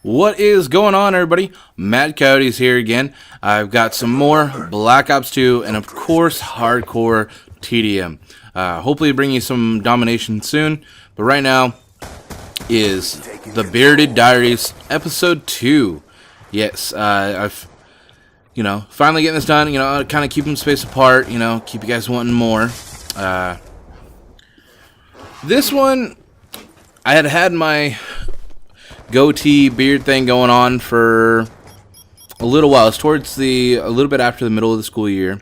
What is going on, everybody? Mad Coyote's here again. I've got some more Black Ops 2 and, of course, hardcore TDM. Hopefully bring you some domination soon, but right now is the Bearded Diaries Episode 2. Yes, I've, finally getting this done. Kind of keep them spaced apart, keep you guys wanting more. This one, I had my goatee beard thing going on for a little while. It's towards a little bit after the middle of the school year,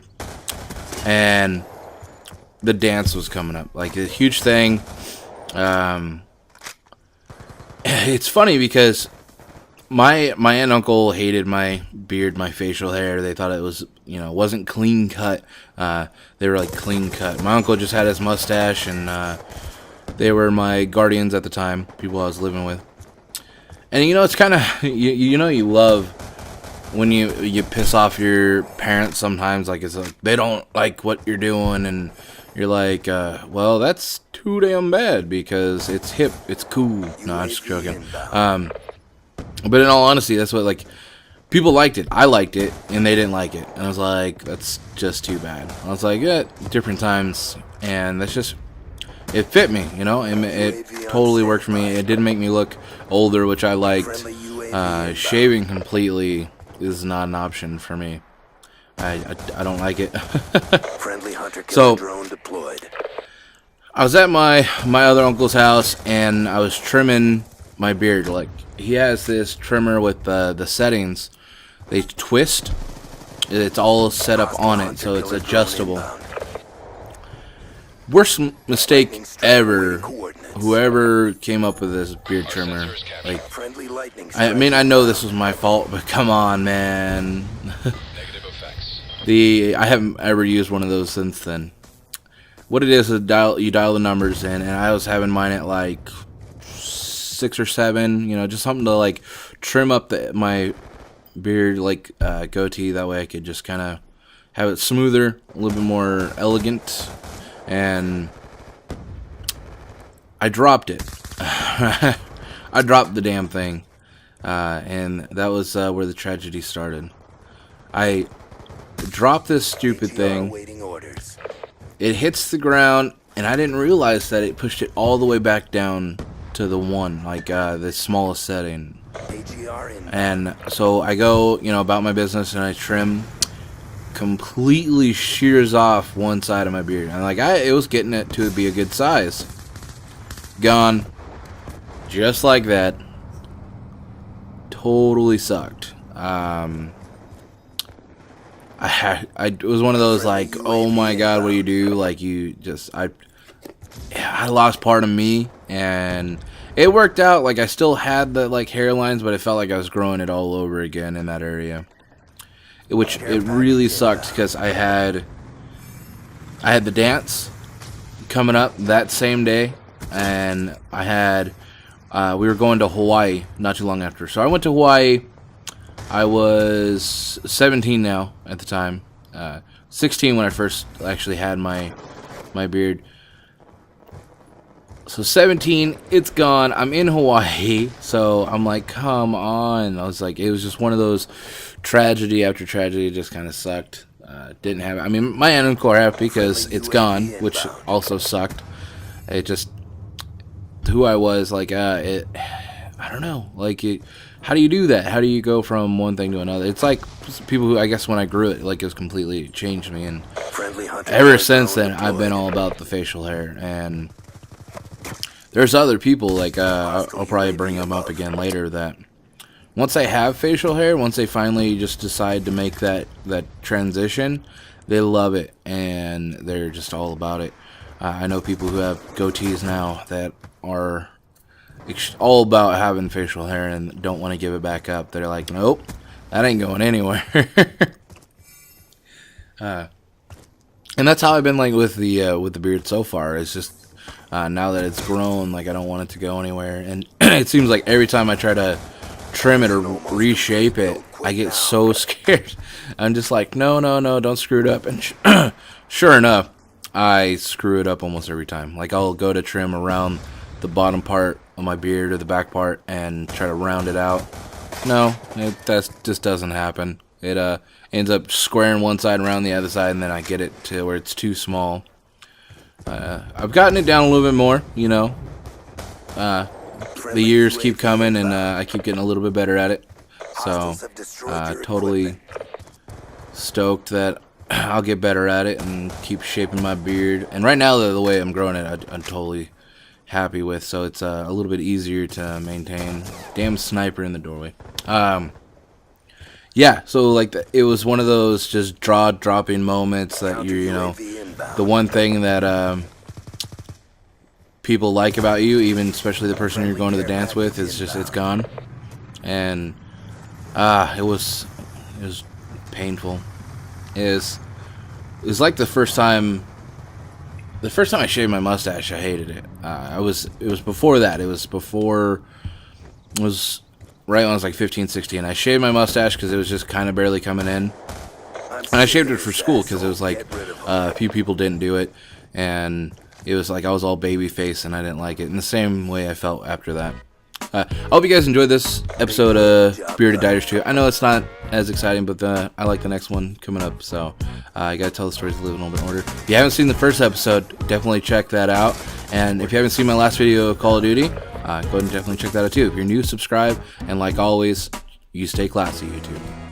and the dance was coming up, like a huge thing. It's funny because my aunt and uncle hated my beard, my facial hair. They thought it was, wasn't clean cut. They were like clean cut. My uncle just had his mustache, and they were my guardians at the time, people I was living with. And it's kind of, you love when you piss off your parents sometimes. Like, it's like they don't like what you're doing, and you're like, well, that's too damn bad because it's hip, it's cool. No, I'm just joking. But in all honesty, that's what, like, people liked it. I liked it, and they didn't like it. And I was like, that's just too bad. I was like, yeah, different times, and that's just, it fit me, and it totally worked for me. It didn't make me look older, which I liked. Shaving completely is not an option for me. I don't like it. So I was at my other uncle's house, and I was trimming my beard. Like, he has this trimmer with the settings. They twist. It's all set up on it, so it's adjustable. Worst mistake ever. Whoever came up with this beard trimmer, like, I mean, I know this was my fault, but come on, man. I haven't ever used one of those since then. What it is you dial the numbers in, and I was having mine at like 6 or 7, just something to like trim up my beard, like goatee. That way I could just kind of have it smoother, a little bit more elegant. And I dropped it. I dropped the damn thing, and that was where the tragedy started. I dropped this stupid thing. It hits the ground, and I didn't realize that it pushed it all the way back down to the 1, like the smallest setting. And so I go, about my business, and I trim. Completely shears off one side of my beard, and like it was getting it to be a good size. Gone, just like that. Totally sucked. It was one of those like, oh my god, what do you do? Like, I lost part of me, and it worked out. Like, I still had the like hairlines, but it felt like I was growing it all over again in that area. Which it really sucked because I had the dance coming up that same day, and we were going to Hawaii not too long after. So I went to Hawaii. I was 17 now at the time, 16 when I first actually had my beard. So 17, it's gone. I'm in Hawaii, so I'm like, come on. I was like, it was just one of those tragedy after tragedy. It just kind of sucked. Didn't have it. I mean, my aunt and uncle are happy because it's gone, which also sucked. It just, who I was, like, I don't know. Like, how do you do that? How do you go from one thing to another? It's like people who, I guess, when I grew it, like, it was completely changed me. And ever since then, I've been all about the facial hair. And there's other people, like, I'll probably bring them up again later, that once they have facial hair, once they finally just decide to make that transition, they love it, and they're just all about it. I know people who have goatees now that are all about having facial hair and don't want to give it back up. They're like, nope, that ain't going anywhere. And that's how I've been, like, with the beard so far. It's just now that it's grown, like, I don't want it to go anywhere. And it seems like every time I try to trim it or reshape it, I get so scared. I'm just like, no, don't screw it up. And sure enough, I screw it up almost every time. Like, I'll go to trim around the bottom part of my beard or the back part and try to round it out, No, that just doesn't happen. It ends up squaring one side around the other side, and then I get it to where it's too small. I've gotten it down a little bit more, you know. The years keep coming, and I keep getting a little bit better at it. So, totally stoked that I'll get better at it and keep shaping my beard. And right now, the way I'm growing it, I'm totally happy with. So it's a little bit easier to maintain. Damn sniper in the doorway. Yeah, so like it was one of those just jaw-dropping moments that you know, the one thing that people like about you, even especially the person you're going to the dance with, is just it's gone. And it was painful. It was like the first time I shaved my mustache. I hated it. It was before that. It was right when I was like 15, 16. I shaved my mustache because it was just kind of barely coming in. And I shaved it for school because it was like a few people didn't do it. And it was like I was all baby face and I didn't like it. In the same way I felt after that. I hope you guys enjoyed this episode of Bearded Diaries Tragedy. I know it's not as exciting, but I like the next one coming up. So I gotta tell the stories a little bit in order. If you haven't seen the first episode, definitely check that out. And if you haven't seen my last video of Call of Duty, go ahead and definitely check that out too. If you're new, subscribe. And like always, you stay classy, YouTube.